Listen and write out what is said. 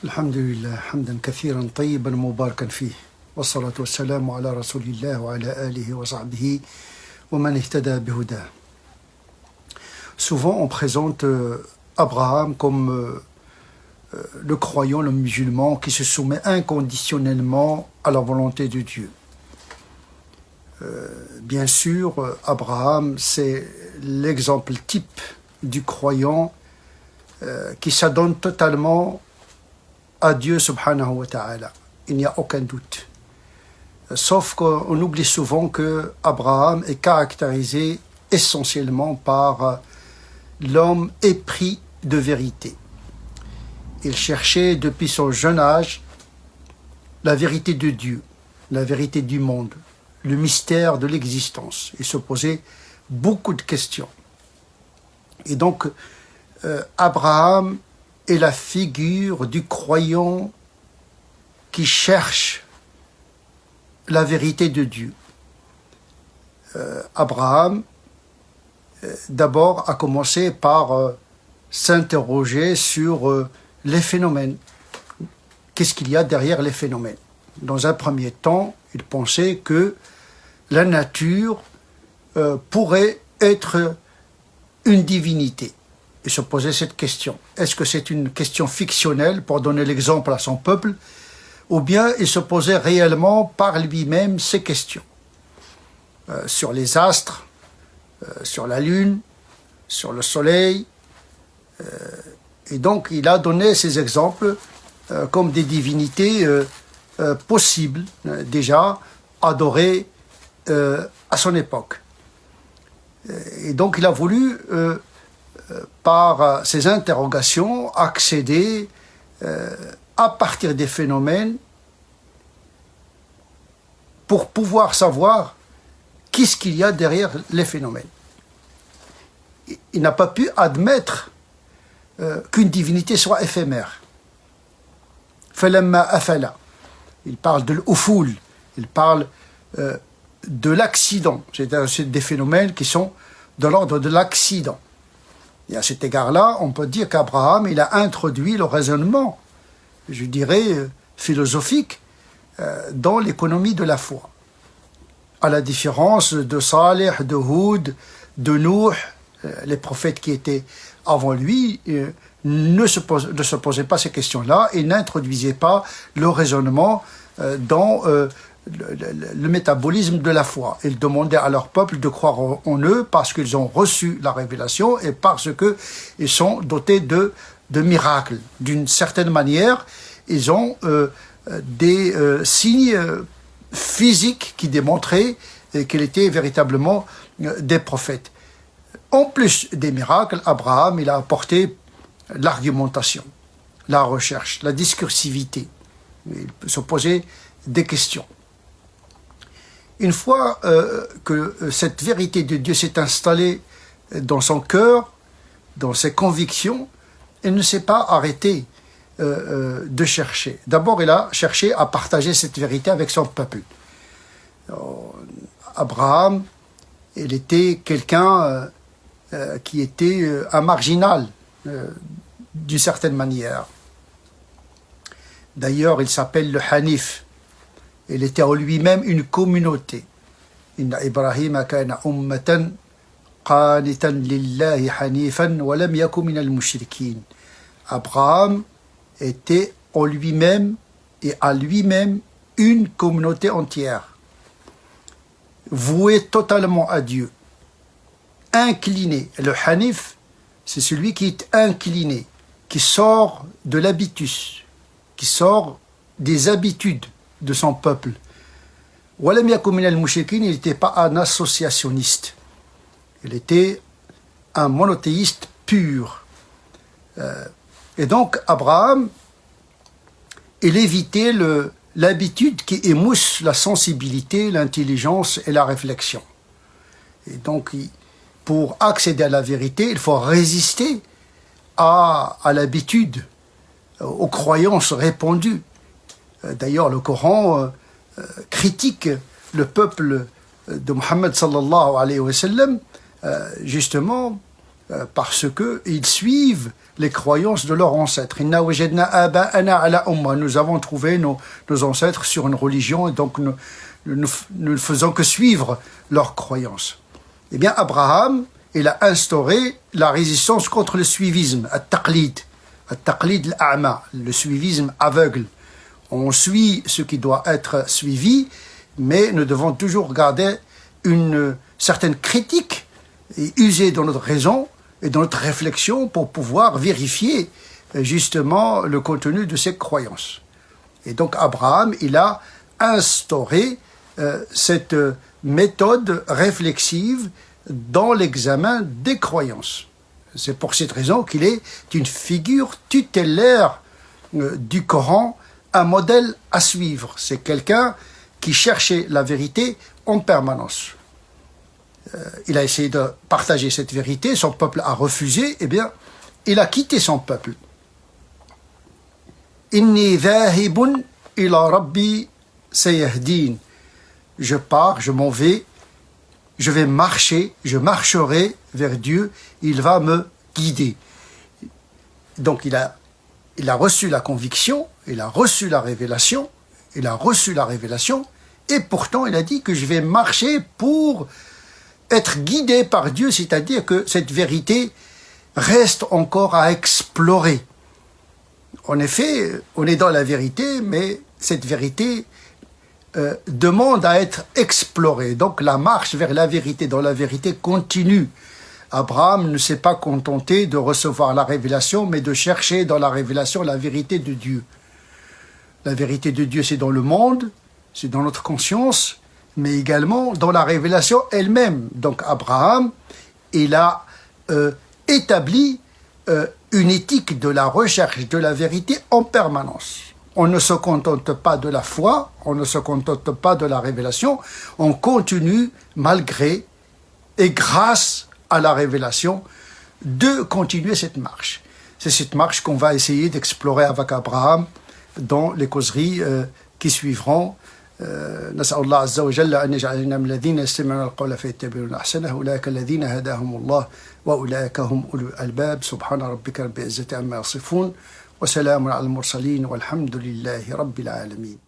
الحمد لله حمدا كثيرا طيبا مباركا فيه والصلاة والسلام على رسول الله وعلى آله وصحبه ومن اهتدى بهداه. Souvent on présente Abraham comme le croyant, le musulman qui se soumet inconditionnellement à la volonté de Dieu. Bien sûr, Abraham, c'est l'exemple type du croyant qui s'adonne totalement à Dieu subhanahu wa ta'ala. Il n'y a aucun doute. Sauf qu'on oublie souvent que Abraham est caractérisé essentiellement par l'homme épris de vérité. Il cherchait depuis son jeune âge la vérité de Dieu, la vérité du monde, le mystère de l'existence. Il se posait beaucoup de questions. Et donc, Abraham est la figure du croyant qui cherche la vérité de Dieu. Abraham, d'abord, a commencé par s'interroger sur les phénomènes. Qu'est-ce qu'il y a derrière les phénomènes? Dans un premier temps, il pensait que la nature pourrait être une divinité. Il se posait cette question. Est-ce que c'est une question fictionnelle pour donner l'exemple à son peuple, ou bien il se posait réellement par lui-même ces questions sur les astres, sur la lune, sur le soleil. Et donc il a donné ces exemples comme des divinités possibles, déjà adorées à son époque. Et donc il a voulu par ces interrogations, accéder à partir des phénomènes pour pouvoir savoir qu'est-ce qu'il y a derrière les phénomènes. Il n'a pas pu admettre qu'une divinité soit éphémère. Falamma afala. Il parle de l'uful, il parle de l'accident, c'est-à-dire des phénomènes qui sont de l'ordre de l'accident. Et à cet égard-là, on peut dire qu'Abraham, il a introduit le raisonnement, je dirais, philosophique, dans l'économie de la foi. À la différence de Salih, de Houd, de Nuh, les prophètes qui étaient avant lui, ne se posaient pas ces questions-là et n'introduisaient pas le raisonnement dans le métabolisme de la foi. Ils demandaient à leur peuple de croire en eux parce qu'ils ont reçu la révélation et parce qu'ils sont dotés de miracles. D'une certaine manière, ils ont des signes physiques qui démontraient qu'ils étaient véritablement des prophètes. En plus des miracles, Abraham, il a apporté l'argumentation, la recherche, la discursivité. Il se posait des questions. Une fois que cette vérité de Dieu s'est installée dans son cœur, dans ses convictions, il ne s'est pas arrêté de chercher. D'abord, il a cherché à partager cette vérité avec son peuple. Abraham, il était quelqu'un qui était un marginal, d'une certaine manière. D'ailleurs, il s'appelle le Hanif. Il était en lui-même une communauté. Inna Ibrahima kana ummatan qanitan lillahi hanifan wa lam yaku min al-mushrikin. Abraham était en lui-même et à lui-même une communauté entière, vouée totalement à Dieu, incliné. Le Hanif, c'est celui qui est incliné, qui sort de l'habitus, qui sort des habitudes de son peuple. Walam yakum min al-mushrikin, il n'était pas un associationniste. Il était un monothéiste pur. Et donc, Abraham, il évitait l'habitude qui émousse la sensibilité, l'intelligence et la réflexion. Et donc, pour accéder à la vérité, il faut résister à l'habitude, aux croyances répandues. D'ailleurs, le Coran critique le peuple de Mohammed sallallahu alayhi wa sallam justement parce qu'ils suivent les croyances de leurs ancêtres. Inna wajadna aba'ana ala umma. Nous avons trouvé nos ancêtres sur une religion et donc nous ne faisons que suivre leurs croyances. Eh bien, Abraham, il a instauré la résistance contre le suivisme, at-taqlid al-a'ma, le suivisme aveugle. On suit ce qui doit être suivi, mais nous devons toujours garder une certaine critique et user dans notre raison et dans notre réflexion pour pouvoir vérifier justement le contenu de ces croyances. Et donc Abraham, il a instauré cette méthode réflexive dans l'examen des croyances. C'est pour cette raison qu'il est une figure tutélaire du Coran, un modèle à suivre. C'est quelqu'un qui cherchait la vérité en permanence. Il a essayé de partager cette vérité, son peuple a refusé, eh bien, il a quitté son peuple. Inni dhahibun ila rabbi sayahdin. Je pars, je m'en vais, je vais marcher, je marcherai vers Dieu, il va me guider. Donc il a reçu la conviction, il a reçu la révélation, et pourtant il a dit que je vais marcher pour être guidé par Dieu, c'est-à-dire que cette vérité reste encore à explorer. En effet, on est dans la vérité, mais cette vérité demande à être explorée. Donc la marche vers la vérité, dans la vérité continue. Abraham ne s'est pas contenté de recevoir la révélation, mais de chercher dans la révélation la vérité de Dieu. La vérité de Dieu, c'est dans le monde, c'est dans notre conscience, mais également dans la révélation elle-même. Donc Abraham, il a établi une éthique de la recherche de la vérité en permanence. On ne se contente pas de la foi, on ne se contente pas de la révélation, on continue malgré et grâce à la révélation de continuer cette marche. C'est cette marche qu'on va essayer d'explorer avec Abraham dans les causeries qui suivront. نسأل الله عز وجل أن يجعلنا من الذين يستمعون القول فيتبعون أحسنه أولئك الذين هداهم الله وأولئك هم أولو الألباب سبحان ربك رب العزة عما يصفون وسلام على المرسلين والحمد لله رب العالمين